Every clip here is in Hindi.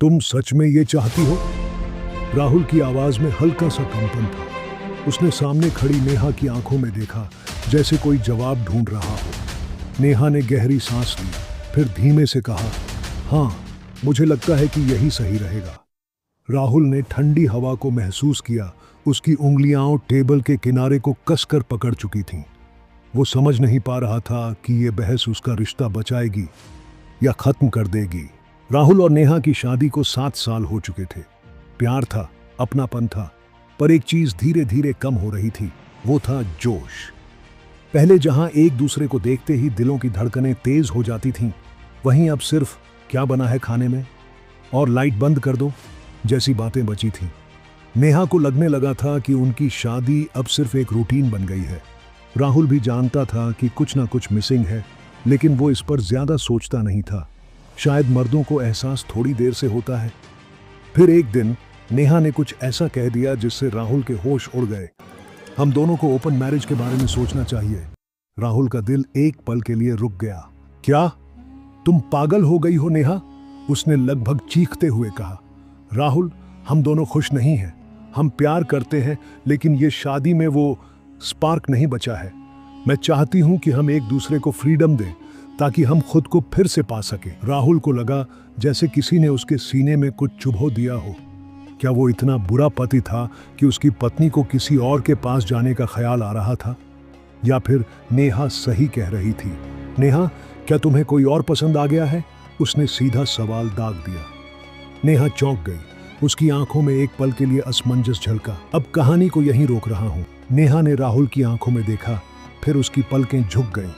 तुम सच में ये चाहती हो? राहुल की आवाज में हल्का सा कंपन था। उसने सामने खड़ी नेहा की आंखों में देखा, जैसे कोई जवाब ढूंढ रहा हो। नेहा ने गहरी सांस ली, फिर धीमे से कहा, हाँ, मुझे लगता है कि यही सही रहेगा। राहुल ने ठंडी हवा को महसूस किया। उसकी उंगलियां टेबल के किनारे को कसकर पकड़ चुकी थीं। वो समझ नहीं पा रहा था कि ये बहस उसका रिश्ता बचाएगी या खत्म कर देगी। राहुल और नेहा की शादी को 7 साल हो चुके थे। प्यार था, अपनापन था, पर एक चीज धीरे धीरे कम हो रही थी, वो था जोश। पहले जहां एक दूसरे को देखते ही दिलों की धड़कनें तेज हो जाती थीं, वहीं अब सिर्फ क्या बना है खाने में और लाइट बंद कर दो जैसी बातें बची थीं। नेहा को लगने लगा था कि उनकी शादी अब सिर्फ एक रूटीन बन गई है। राहुल भी जानता था कि कुछ ना कुछ मिसिंग है, लेकिन वो इस पर ज्यादा सोचता नहीं था। शायद मर्दों को एहसास थोड़ी देर से होता है। फिर एक दिन नेहा ने कुछ ऐसा कह दिया जिससे राहुल के होश उड़ गए। हम दोनों को ओपन मैरिज के बारे में सोचना चाहिए। राहुल का दिल एक पल के लिए रुक गया। क्या तुम पागल हो गई हो नेहा? उसने लगभग चीखते हुए कहा। राहुल, हम दोनों खुश नहीं हैं। हम प्यार करते हैं, लेकिन ये शादी में वो स्पार्क नहीं बचा है। मैं चाहती हूं कि हम एक दूसरे को फ्रीडम दें ताकि हम खुद को फिर से पा सकें। राहुल को लगा जैसे किसी ने उसके सीने में कुछ चुभो दिया हो। क्या वो इतना बुरा पति था कि उसकी पत्नी को किसी और के पास जाने का ख्याल आ रहा था? या फिर नेहा सही कह रही थी? नेहा, क्या तुम्हें कोई और पसंद आ गया है? उसने सीधा सवाल दाग दिया। नेहा चौंक गई। उसकी आंखों में एक पल के लिए असमंजस झलका। अब कहानी को यहीं रोक रहा हूं। नेहा ने राहुल की आंखों में देखा, फिर उसकी पलकें झुक गईं।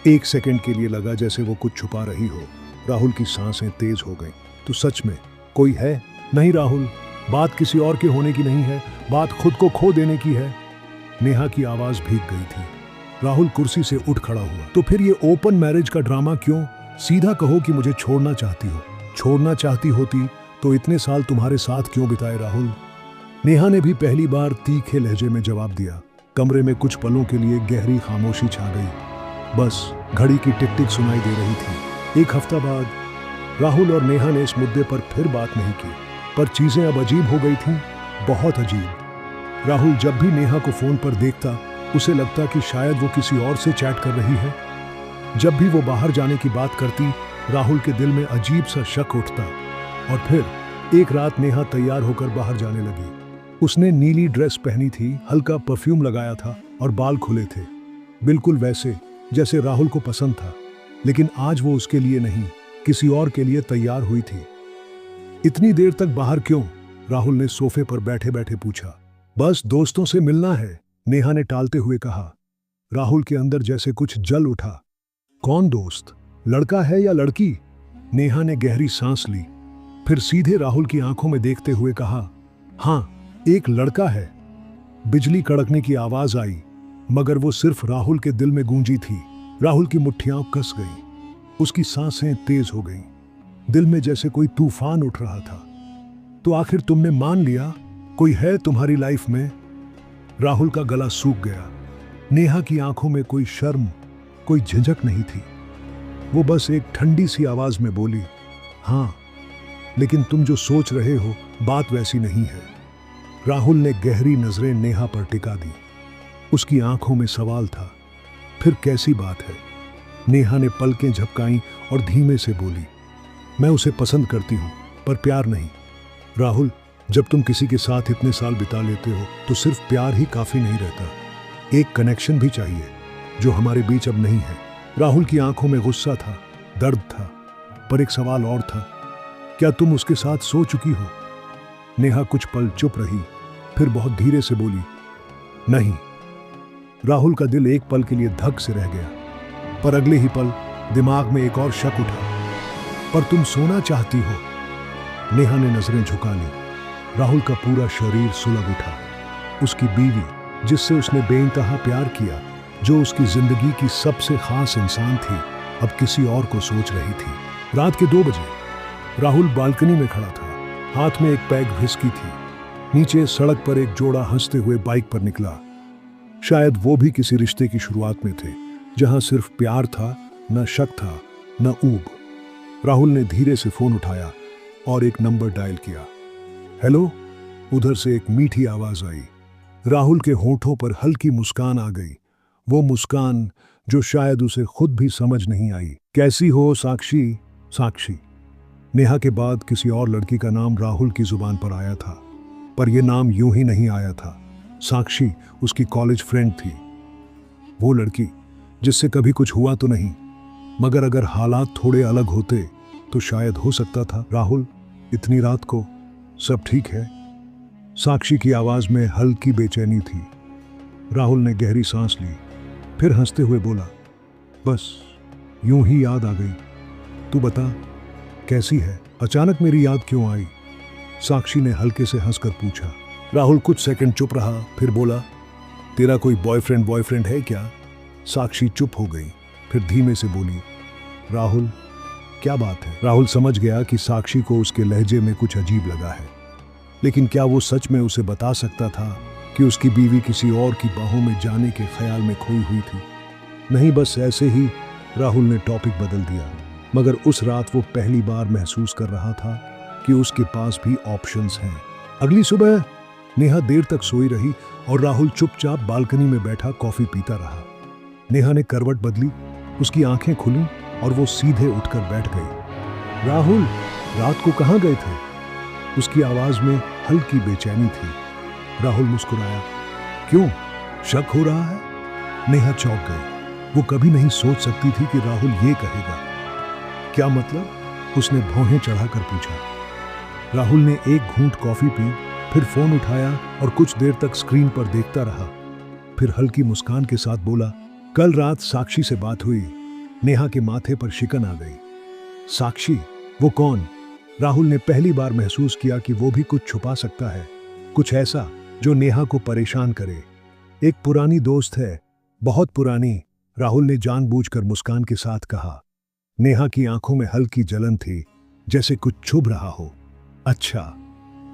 एक सेकंड के लिए लगा जैसे वो कुछ छुपा रही हो। राहुल की सांसें तेज हो गईं। तो सच में कोई है? नहीं राहुल, बात किसी और के होने की नहीं है, बात खुद को खो देने की है। नेहा की आवाज भीग गई थी। राहुल कुर्सी से उठ खड़ा हुआ। तो फिर ये ओपन मैरिज का ड्रामा क्यों? सीधा कहो कि मुझे छोड़ना चाहती हो। छोड़ना चाहती होती तो इतने साल तुम्हारे साथ क्यों बिताए राहुल? नेहा ने भी पहली बार तीखे लहजे में जवाब दिया। कमरे में कुछ पलों के लिए गहरी खामोशी छा गई। बस घड़ी की टिक टिक सुनाई दे रही थी। एक हफ्ता बाद राहुल और नेहा ने इस मुद्दे पर फिर बात नहीं की, पर चीजें अब अजीब हो गई थीं, बहुत अजीब। राहुल जब भी नेहा को फोन पर देखता, उसे लगता कि शायद वो किसी और से चैट कर रही है। जब भी वो बाहर जाने की बात करती, राहुल के दिल में अजीब सा शक उठता। और फिर एक रात नेहा तैयार होकर बाहर जाने लगी। उसने नीली ड्रेस पहनी थी, हल्का परफ्यूम लगाया था और बाल खुले थे, बिल्कुल वैसे जैसे राहुल को पसंद था। लेकिन आज वो उसके लिए नहीं, किसी और के लिए तैयार हुई थी। इतनी देर तक बाहर क्यों? राहुल ने सोफे पर बैठे बैठे पूछा। बस दोस्तों से मिलना है, नेहा ने टालते हुए कहा। राहुल के अंदर जैसे कुछ जल उठा। कौन दोस्त? लड़का है या लड़की? नेहा ने गहरी सांस ली, फिर सीधे राहुल की आंखों में देखते हुए कहा, हाँ, एक लड़का है। बिजली कड़कने की आवाज आई, मगर वो सिर्फ राहुल के दिल में गूंजी थी। राहुल की मुट्ठियां कस गईं, उसकी सांसें तेज हो गईं, दिल में जैसे कोई तूफान उठ रहा था। तो आखिर तुमने मान लिया? कोई है तुम्हारी लाइफ में? राहुल का गला सूख गया। नेहा की आंखों में कोई शर्म, कोई झिझक नहीं थी। वो बस एक ठंडी सी आवाज में बोली, हाँ, लेकिन तुम जो सोच रहे हो बात वैसी नहीं है। राहुल ने गहरी नजरें नेहा पर टिका दी। उसकी आंखों में सवाल था, फिर कैसी बात है? नेहा ने पलकें झपकाईं और धीमे से बोली, मैं उसे पसंद करती हूं, पर प्यार नहीं। राहुल, जब तुम किसी के साथ इतने साल बिता लेते हो तो सिर्फ प्यार ही काफी नहीं रहता, एक कनेक्शन भी चाहिए, जो हमारे बीच अब नहीं है। राहुल की आंखों में गुस्सा था, दर्द था, पर एक सवाल और था, क्या तुम उसके साथ सो चुकी हो? नेहा कुछ पल चुप रही, फिर बहुत धीरे से बोली, नहीं। राहुल का दिल एक पल के लिए धक से रह गया, पर अगले ही पल दिमाग में एक और शक उठा। पर तुम सोना चाहती हो? नेहा ने नजरें झुका ली। राहुल का पूरा शरीर सुलग उठा। उसकी बीवी, जिससे उसने बेइंतहा प्यार किया, जो उसकी जिंदगी की सबसे खास इंसान थी, अब किसी और को सोच रही थी। रात के 2 बजे राहुल बालकनी में खड़ा था, हाथ में एक पैग व्हिस्की थी। नीचे सड़क पर एक जोड़ा हंसते हुए बाइक पर निकला। शायद वो भी किसी रिश्ते की शुरुआत में थे, जहां सिर्फ प्यार था, न शक था, न ऊब। राहुल ने धीरे से फोन उठाया, और एक नंबर डायल किया। हेलो, उधर से एक मीठी आवाज आई। राहुल के होठों पर हल्की मुस्कान आ गई, वो मुस्कान जो शायद उसे खुद भी समझ नहीं आई। कैसी हो साक्षी? साक्षी। नेहा के बाद किसी और लड़की का नाम राहुल की जुबान पर आया था, पर यह नाम यूं ही नहीं आया था। साक्षी उसकी कॉलेज फ्रेंड थी, वो लड़की जिससे कभी कुछ हुआ तो नहीं, मगर अगर हालात थोड़े अलग होते तो शायद हो सकता था। राहुल, इतनी रात को सब ठीक है? साक्षी की आवाज में हल्की बेचैनी थी। राहुल ने गहरी सांस ली, फिर हंसते हुए बोला, बस यूं ही याद आ गई। तू बता, कैसी है? अचानक मेरी याद क्यों आई? साक्षी ने हल्के से हंसकर पूछा। राहुल कुछ सेकंड चुप रहा, फिर बोला, तेरा कोई बॉयफ्रेंड है क्या? साक्षी चुप हो गई, फिर धीमे से बोली, राहुल, क्या बात है? राहुल समझ गया कि साक्षी को उसके लहजे में कुछ अजीब लगा है, लेकिन क्या वो सच में उसे बता सकता था कि उसकी बीवी किसी और की बाहों में जाने के ख्याल में खोई हुई थी? नहीं, बस ऐसे ही राहुल ने टॉपिक बदल दिया। मगर उस रात वो पहली बार महसूस कर रहा था कि उसके पास भी ऑप्शंस हैं। अगली सुबह नेहा देर तक सोई रही और राहुल चुपचाप बालकनी में बैठा कॉफी पीता रहा। नेहा ने करवट बदली, उसकी आंखें खुली और वो सीधे उठकर बैठ गई। राहुल, रात को कहाँ गए थे? उसकी आवाज में हल्की बेचैनी थी। राहुल मुस्कुराया। क्यों, शक हो रहा है? नेहा चौंक गई। वो कभी नहीं सोच सकती थी कि राहुल ये कहेगा। क्या मतलब? उसने भौहें चढ़ाकर पूछा। राहुल ने एक घूंट कॉफी पी, फिर फोन उठाया और कुछ देर तक स्क्रीन पर देखता रहा। फिर हल्की मुस्कान के साथ बोला, कल रात साक्षी से बात हुई। नेहा के माथे पर शिकन आ गई। साक्षी? वो कौन? राहुल ने पहली बार महसूस किया कि वो भी कुछ छुपा सकता है, कुछ ऐसा जो नेहा को परेशान करे। एक पुरानी दोस्त है, बहुत पुरानी, राहुल ने जानबूझकर मुस्कान के साथ कहा। नेहा की आंखों में हल्की जलन थी, जैसे कुछ छुप रहा हो। अच्छा,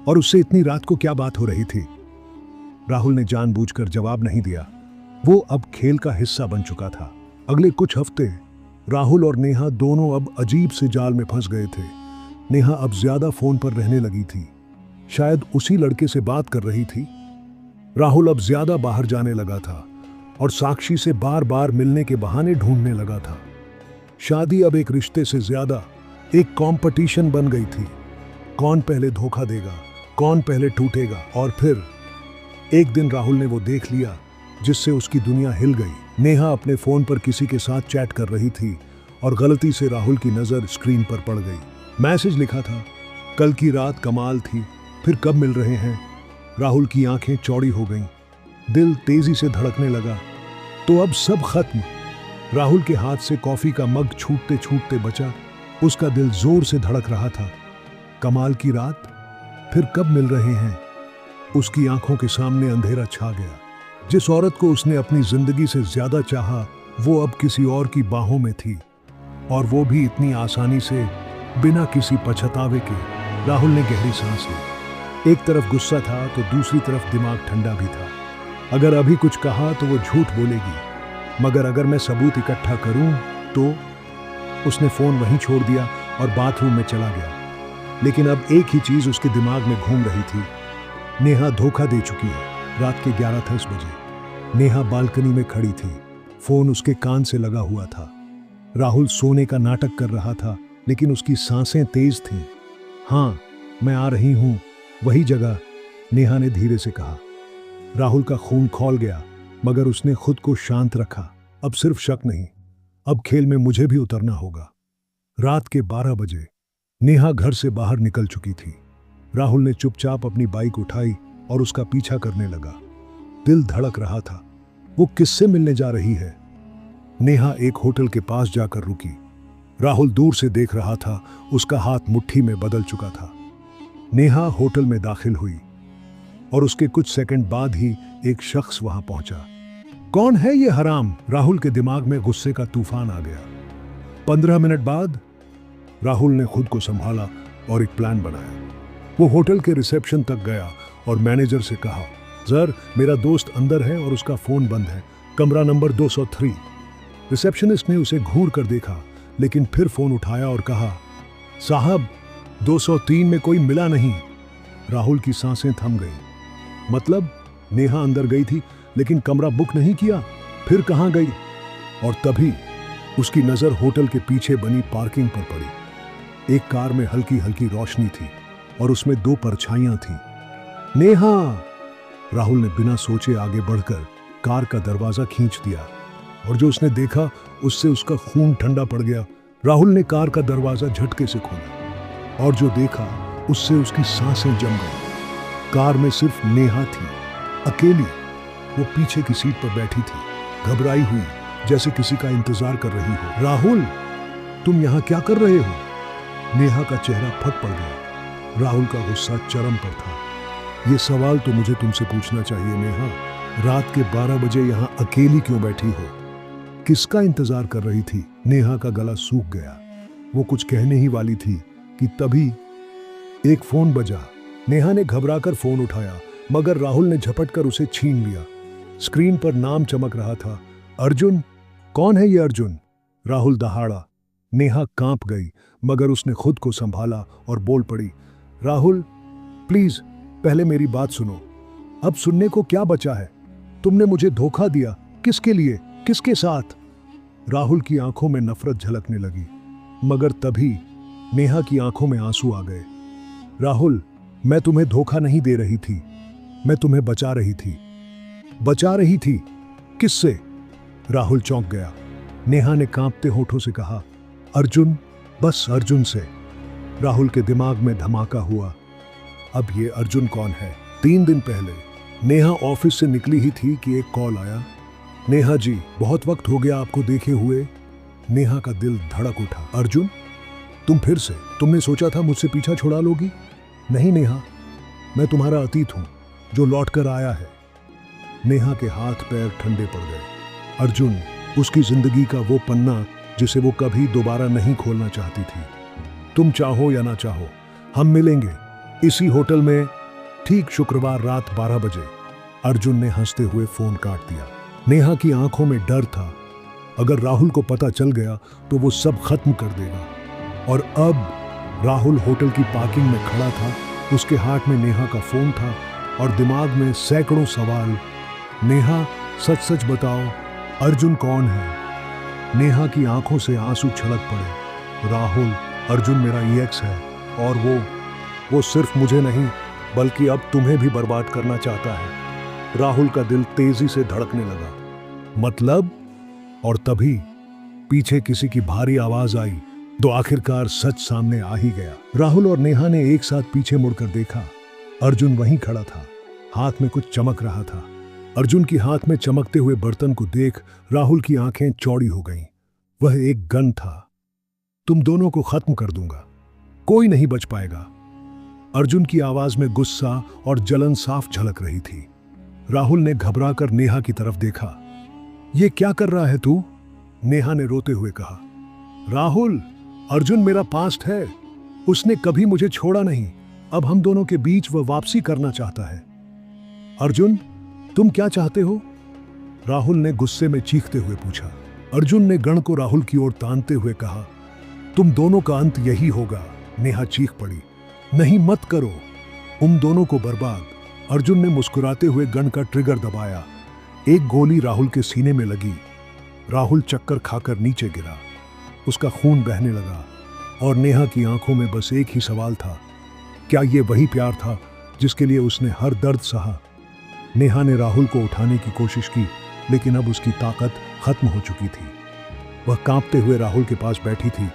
और उससे इतनी रात को क्या बात हो रही थी? राहुल ने जानबूझकर जवाब नहीं दिया। वो अब खेल का हिस्सा बन चुका था। अगले कुछ हफ्ते राहुल और नेहा दोनों अब अजीब से जाल में फंस गए थे। नेहा अब ज्यादा फोन पर रहने लगी थी, शायद उसी लड़के से बात कर रही थी। राहुल अब ज्यादा बाहर जाने लगा था और साक्षी से बार बार मिलने के बहाने ढूंढने लगा था। शादी अब एक रिश्ते से ज्यादा एक कंपटीशन बन गई थी। कौन पहले धोखा देगा, कौन पहले टूटेगा। और फिर एक दिन राहुल ने वो देख लिया जिससे उसकी दुनिया हिल गई। नेहा अपने फोन पर किसी के साथ चैट कर रही थी और गलती से राहुल की नजर स्क्रीन पर पड़ गई। मैसेज लिखा था, कल की रात कमाल थी, फिर कब मिल रहे हैं? राहुल की आंखें चौड़ी हो गईं, दिल तेजी से धड़कने लगा। तो अब सब खत्म। राहुल के हाथ से कॉफी का मग छूटते छूटते बचा, उसका दिल जोर से धड़क रहा था। कमाल की रात, फिर कब मिल रहे हैं? उसकी आंखों के सामने अंधेरा छा गया। जिस औरत को उसने अपनी जिंदगी से ज्यादा चाहा, वो अब किसी और की बाहों में थी, और वो भी इतनी आसानी से, बिना किसी पछतावे के। राहुल ने गहरी सांस ली। एक तरफ गुस्सा था तो दूसरी तरफ दिमाग ठंडा भी था। अगर अभी कुछ कहा तो वो झूठ बोलेगी, मगर अगर मैं सबूत इकट्ठा करूं तो। उसने फोन वहीं छोड़ दिया और बाथरूम में चला गया। लेकिन अब एक ही चीज उसके दिमाग में घूम रही थी, नेहा धोखा दे चुकी है। रात के 11:10 बजे नेहा बालकनी में खड़ी थी, फोन उसके कान से लगा हुआ था। राहुल सोने का नाटक कर रहा था, लेकिन उसकी सांसें तेज थीं। हाँ, मैं आ रही हूं, वही जगह, नेहा ने धीरे से कहा। राहुल का खून खौल गया, मगर उसने खुद को शांत रखा। अब सिर्फ शक नहीं, अब खेल में मुझे भी उतरना होगा। रात के 12 बजे नेहा घर से बाहर निकल चुकी थी। राहुल ने चुपचाप अपनी बाइक उठाई और उसका पीछा करने लगा। दिल धड़क रहा था, वो किससे मिलने जा रही है? नेहा एक होटल के पास जाकर रुकी। राहुल दूर से देख रहा था, उसका हाथ मुट्ठी में बदल चुका था। नेहा होटल में दाखिल हुई और उसके कुछ सेकंड बाद ही एक शख्स वहां पहुंचा। कौन है ये हराम? राहुल के दिमाग में गुस्से का तूफान आ गया। 15 मिनट बाद राहुल ने खुद को संभाला और एक प्लान बनाया। वो होटल के रिसेप्शन तक गया और मैनेजर से कहा, सर, मेरा दोस्त अंदर है और उसका फोन बंद है, कमरा नंबर 203। रिसेप्शनिस्ट ने उसे घूर कर देखा, लेकिन फिर फोन उठाया और कहा, साहब, 203 में कोई मिला नहीं। राहुल की सांसें थम गई। मतलब नेहा अंदर गई थी लेकिन कमरा बुक नहीं किया, फिर कहां गई? और तभी उसकी नजर होटल के पीछे बनी पार्किंग पर पड़ी। एक कार में हल्की हल्की रोशनी थी और उसमें 2 परछाइयां थीं। नेहा! राहुल ने बिना सोचे आगे बढ़कर कार का दरवाजा खींच दिया और जो उसने देखा उससे उसका खून ठंडा पड़ गया। राहुल ने कार का दरवाजा झटके से खोला और जो देखा उससे उसकी सांसें जम गई। कार में सिर्फ नेहा थी, अकेली। वो पीछे की सीट पर बैठी थी, घबराई हुई, जैसे किसी का इंतजार कर रही हो। राहुल, तुम यहां क्या कर रहे हो? नेहा का चेहरा फट पड़ गया। राहुल का गुस्सा चरम पर था। ये सवाल तो मुझे तुमसे पूछना चाहिए नेहा, रात के 12 बजे यहां अकेली क्यों बैठी हो? किसका इंतजार कर रही थी? नेहा का गला सूख गया। वो कुछ कहने ही वाली थी कि तभी एक फोन बजा। नेहा ने घबराकर फोन उठाया, मगर राहुल ने झपटकर उसे छीन लिया। स्क्रीन पर नाम चमक रहा था, अर्जुन। कौन है ये अर्जुन? राहुल दहाड़ा। नेहा कांप गई, मगर उसने खुद को संभाला और बोल पड़ी, राहुल प्लीज पहले मेरी बात सुनो। अब सुनने को क्या बचा है? तुमने मुझे धोखा दिया। किसके लिए? किसके साथ? राहुल की आंखों में नफरत झलकने लगी, मगर तभी नेहा की आंखों में आंसू आ गए। राहुल, मैं तुम्हें धोखा नहीं दे रही थी, मैं तुम्हें बचा रही थी। बचा रही थी? किससे? राहुल चौंक गया। नेहा ने कांपते होठों से कहा, अर्जुन, बस अर्जुन से। राहुल के दिमाग में धमाका हुआ। अब ये अर्जुन कौन है? 3 दिन पहले नेहा ऑफिस से निकली ही थी कि एक कॉल आया। नेहा जी, बहुत वक्त हो गया आपको देखे हुए। नेहा का दिल धड़क उठा। अर्जुन, तुम फिर से? तुमने सोचा था मुझसे पीछा छुड़ा लोगी? नहीं नेहा, मैं तुम्हारा अतीत हूं जो लौट कर आया है। नेहा के हाथ पैर ठंडे पड़ गए। अर्जुन, उसकी जिंदगी का वो पन्ना जिसे वो कभी दोबारा नहीं खोलना चाहती थी। तुम चाहो या ना चाहो, हम मिलेंगे इसी होटल में ठीक शुक्रवार रात 12 बजे। अर्जुन ने हंसते हुए फोन काट दिया। नेहा की आंखों में डर था, अगर राहुल को पता चल गया तो वो सब खत्म कर देगा। और अब राहुल होटल की पार्किंग में खड़ा था, उसके हाथ में नेहा का फोन था और दिमाग में सैकड़ों सवाल। नेहा, सच सच बताओ, अर्जुन कौन है? नेहा की आंखों से आंसू छलक पड़े। राहुल, अर्जुन मेरा EX है और वो सिर्फ मुझे नहीं बल्कि अब तुम्हें भी बर्बाद करना चाहता है। राहुल का दिल तेजी से धड़कने लगा। मतलब? और तभी पीछे किसी की भारी आवाज आई, तो आखिरकार सच सामने आ ही गया। राहुल और नेहा ने एक साथ पीछे मुड़कर देखा। अर्जुन वहीं खड़ा था, हाथ में कुछ चमक रहा था। अर्जुन की हाथ में चमकते हुए बर्तन को देख राहुल की आंखें चौड़ी हो गईं। वह एक गन था। तुम दोनों को खत्म कर दूंगा, कोई नहीं बच पाएगा। अर्जुन की आवाज में गुस्सा और जलन साफ झलक रही थी। राहुल ने घबराकर नेहा की तरफ देखा। ये क्या कर रहा है तू? नेहा ने रोते हुए कहा। राहुल, अर्जुन मेरा पास्ट है, उसने कभी मुझे छोड़ा नहीं। अब हम दोनों के बीच वह वापसी करना चाहता है। अर्जुन, तुम क्या चाहते हो? राहुल ने गुस्से में चीखते हुए पूछा। अर्जुन ने गन को राहुल की ओर तानते हुए कहा, तुम दोनों का अंत यही होगा। नेहा चीख पड़ी, नहीं मत करो, तुम दोनों को बर्बाद। अर्जुन ने मुस्कुराते हुए गन का ट्रिगर दबाया। एक गोली राहुल के सीने में लगी। राहुल चक्कर खाकर नीचे गिरा, उसका खून बहने लगा और नेहा की आंखों में बस एक ही सवाल था, क्या ये वही प्यार था जिसके लिए उसने हर दर्द सहा? नेहा ने राहुल को उठाने की कोशिश की, लेकिन अब उसकी ताकत खत्म हो चुकी थी। वह कांपते हुए राहुल के पास बैठी थी,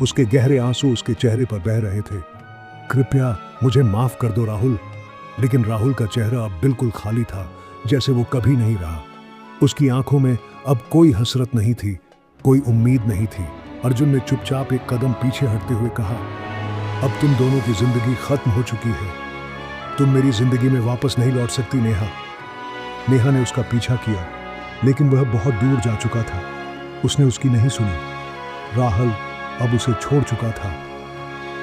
उसके गहरे आंसू उसके चेहरे पर बह रहे थे। कृपया मुझे माफ कर दो राहुल। लेकिन राहुल का चेहरा अब बिल्कुल खाली था, जैसे वो कभी नहीं रहा। उसकी आंखों में अब कोई हसरत नहीं थी, कोई उम्मीद नहीं थी। अर्जुन ने चुपचाप एक कदम पीछे हटते हुए कहा, अब तुम दोनों की जिंदगी खत्म हो चुकी है। तुम मेरी जिंदगी में वापस नहीं लौट सकती नेहा। नेहा ने उसका पीछा किया, लेकिन वह बहुत दूर जा चुका था। उसने उसकी नहीं सुनी। राहुल अब उसे छोड़ चुका था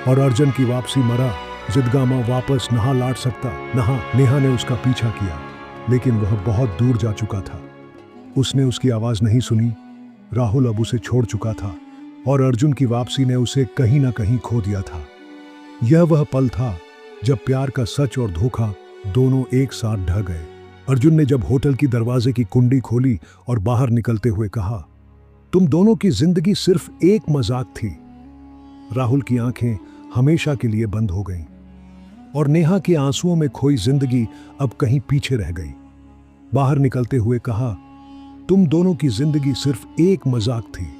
और अर्जुन की वापसी मरा। जिदगामा वापस नहा लौट सकता नहा। नेहा ने उसका पीछा किया, लेकिन वह बहुत दूर जा चुका था। उसने उसकी आवाज नहीं सुनी। राहुल अब उसे छोड़ चुका था और अर्जुन की वापसी ने उसे कहीं ना कहीं खो दिया था। यह वह पल था जब प्यार का सच और धोखा दोनों एक साथ ढह गए। अर्जुन ने जब होटल की दरवाजे की कुंडी खोली और बाहर निकलते हुए कहा, तुम दोनों की जिंदगी सिर्फ एक मजाक थी। राहुल की आंखें हमेशा के लिए बंद हो गईं और नेहा के आंसुओं में खोई जिंदगी अब कहीं पीछे रह गई। बाहर निकलते हुए कहा, तुम दोनों की जिंदगी सिर्फ एक मजाक थी।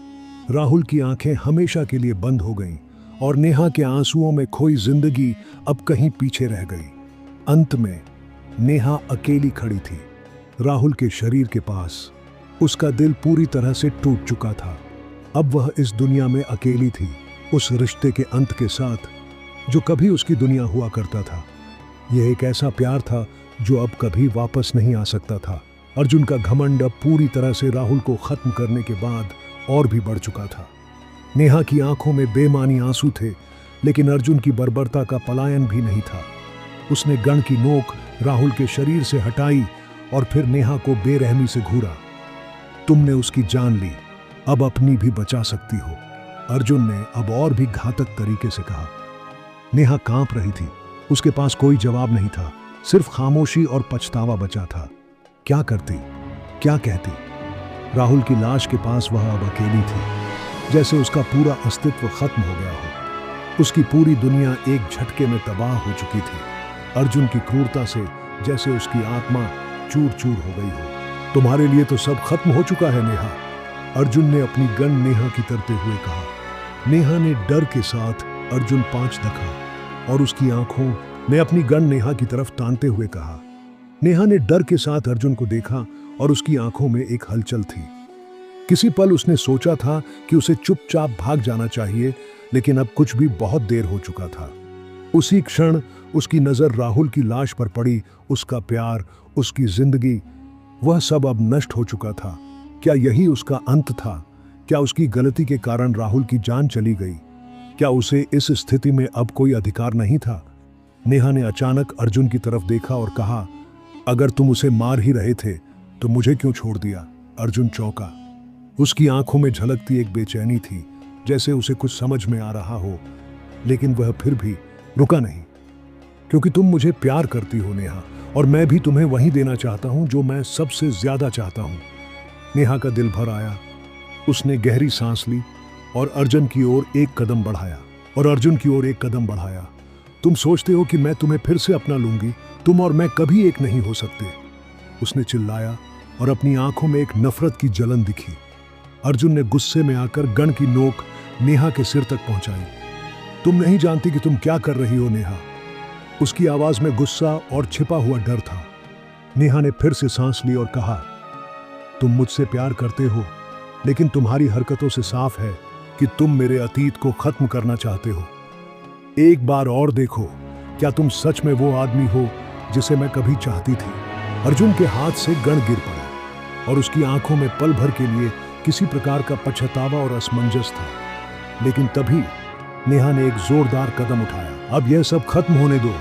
राहुल की आंखें हमेशा के लिए बंद हो गईं और नेहा के आंसुओं में खोई जिंदगी अब कहीं पीछे रह गई। अंत में नेहा अकेली खड़ी थी, राहुल के शरीर के पास। उसका दिल पूरी तरह से टूट चुका था। अब वह इस दुनिया में अकेली थी, उस रिश्ते के अंत के साथ जो कभी उसकी दुनिया हुआ करता था। यह एक ऐसा प्यार था जो अब कभी वापस नहीं आ सकता था। अर्जुन का घमंड अब पूरी तरह से राहुल को खत्म करने के बाद और भी बढ़ चुका था। नेहा की आंखों में बेमानी आंसू थे, लेकिन अर्जुन की बर्बरता का पलायन भी नहीं था। उसने गन की नोक राहुल के शरीर से हटाई और फिर नेहा को बेरहमी से घूरा। तुमने उसकी जान ली, अब अपनी भी बचा सकती हो, अर्जुन ने अब और भी घातक तरीके से कहा। नेहा कांप रही थी, उसके पास कोई जवाब नहीं था, सिर्फ खामोशी और पछतावा बचा था। क्या करती, क्या कहती? राहुल की लाश के पास वह अब अकेली थी, जैसे उसका पूरा अस्तित्व खत्म हो गया हो। उसकी पूरी दुनिया एक झटके में तबाह हो चुकी थी। अर्जुन की क्रूरता से जैसे उसकी आत्मा चूर चूर हो गई हो। तुम्हारे लिए तो सब खत्म हो चुका है नेहा, अर्जुन ने अपनी गन नेहा की तरते हुए कहा। नेहा ने डर के साथ अर्जुन पांच दखा और उसकी आंखों ने अपनी गन नेहा की तरफ तानते हुए कहा। नेहा ने डर के साथ अर्जुन को देखा और उसकी आंखों में एक हलचल थी। किसी पल उसने सोचा था कि उसे चुपचाप भाग जाना चाहिए, लेकिन अब कुछ भी बहुत देर हो चुका था। उसी क्षण उसकी नजर राहुल की लाश पर पड़ी। उसका प्यार, उसकी जिंदगी, वह सब अब नष्ट हो चुका था। क्या यही उसका अंत था? क्या उसकी गलती के कारण राहुल की जान चली गई? क्या उसे इस स्थिति में अब कोई अधिकार नहीं था? नेहा ने अचानक अर्जुन की तरफ देखा और कहा, अगर तुम उसे मार ही रहे थे तो मुझे क्यों छोड़ दिया? अर्जुन चौंका। उसकी आंखों में झलकती एक बेचैनी थी, जैसे उसे कुछ समझ में आ रहा हो, लेकिन वह फिर भी रुका नहीं। क्योंकि तुम मुझे प्यार करती हो नेहा, और मैं भी तुम्हें वही देना चाहता हूं जो मैं सबसे ज्यादा चाहता हूं। नेहा का दिल भर आया। उसने गहरी सांस ली और अर्जुन की ओर एक कदम बढ़ाया। तुम सोचते हो कि मैं तुम्हें फिर से अपना लूंगी? तुम और मैं कभी एक नहीं हो सकते, उसने चिल्लाया और अपनी आंखों में एक नफरत की जलन दिखी। अर्जुन ने गुस्से में आकर गन की नोक नेहा के सिर तक पहुंचाई। तुम नहीं जानती कि तुम क्या कर रही हो नेहा। उसकी आवाज में गुस्सा और छिपा हुआ डर था। नेहा ने फिर से सांस ली और कहा, तुम मुझसे प्यार करते हो, लेकिन तुम्हारी हरकतों से साफ है कि तुम मेरे अतीत को खत्म करना चाहते हो। एक बार और देखो, क्या तुम सच में वो आदमी हो जिसे मैं कभी चाहती थी? अर्जुन के हाथ से गन गिर पड़ा और उसकी आंखों में पल भर के लिए किसी प्रकार का पछतावा और असमंजस था। लेकिन तभी नेहा ने एक जोरदार कदम उठाया। अब यह सब खत्म होने दो।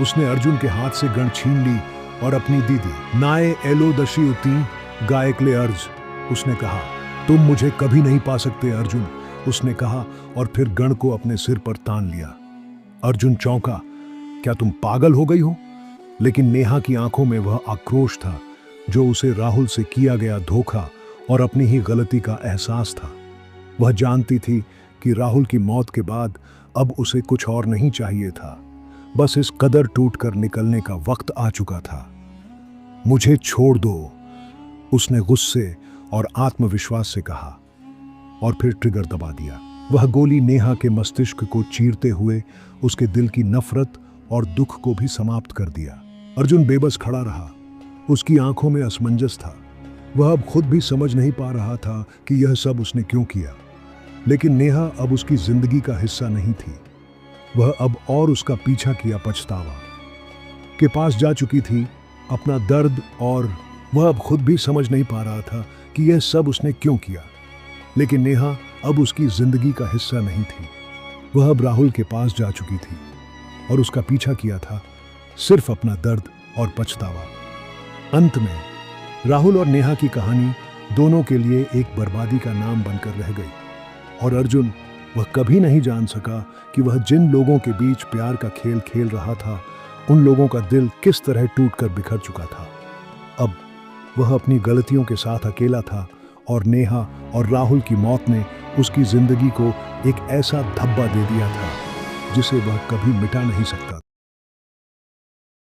उसने अर्जुन के हाथ से गन छीन ली और अपनी दीदी नाए एलो दशी उती गायकले अर्ज, उसने कहा, तुम मुझे कभी नहीं पा सकते अर्जुन, उसने कहा और फिर गन को अपने सिर पर तान लिया। अर्जुन चौंका, क्या तुम पागल हो गई हो? लेकिन नेहा की आंखों में वह आक्रोश था जो उसे राहुल से किया गया धोखा और अपनी ही गलती का एहसास था। वह जानती थी कि राहुल की मौत के बाद अब उसे कुछ और नहीं चाहिए था, बस इस कदर टूटकर निकलने का वक्त आ चुका था। मुझे छोड़ दो, उसने गुस्से और आत्मविश्वास से कहा और फिर ट्रिगर दबा दिया। वह गोली नेहा के मस्तिष्क को चीरते हुए उसके दिल की नफरत और दुख को भी समाप्त कर दिया। अर्जुन बेबस खड़ा रहा। उसकी आंखों में असमंजस था। वह अब खुद भी समझ नहीं पा रहा था कि यह सब उसने क्यों किया। लेकिन नेहा अब उसकी जिंदगी का हिस्सा नहीं थी। वह अब और उसका पीछा किया पछतावा के पास जा चुकी थी, अपना दर्द, और वह अब खुद भी समझ नहीं पा रहा था कि यह सब उसने क्यों किया। लेकिन नेहा अब उसकी जिंदगी का हिस्सा नहीं थी। वह अब राहुल के पास जा चुकी थी और उसका पीछा किया था सिर्फ अपना दर्द और पछतावा। अंत में राहुल और नेहा की कहानी दोनों के लिए एक बर्बादी का नाम बनकर रह गई और अर्जुन वह कभी नहीं जान सका कि वह जिन लोगों के बीच प्यार का खेल खेल रहा था, उन लोगों का दिल किस तरह टूटकर बिखर चुका था। अब वह अपनी गलतियों के साथ अकेला था और नेहा और राहुल की मौत ने उसकी जिंदगी को एक ऐसा धब्बा दे दिया था जिसे वह कभी मिटा नहीं सकता।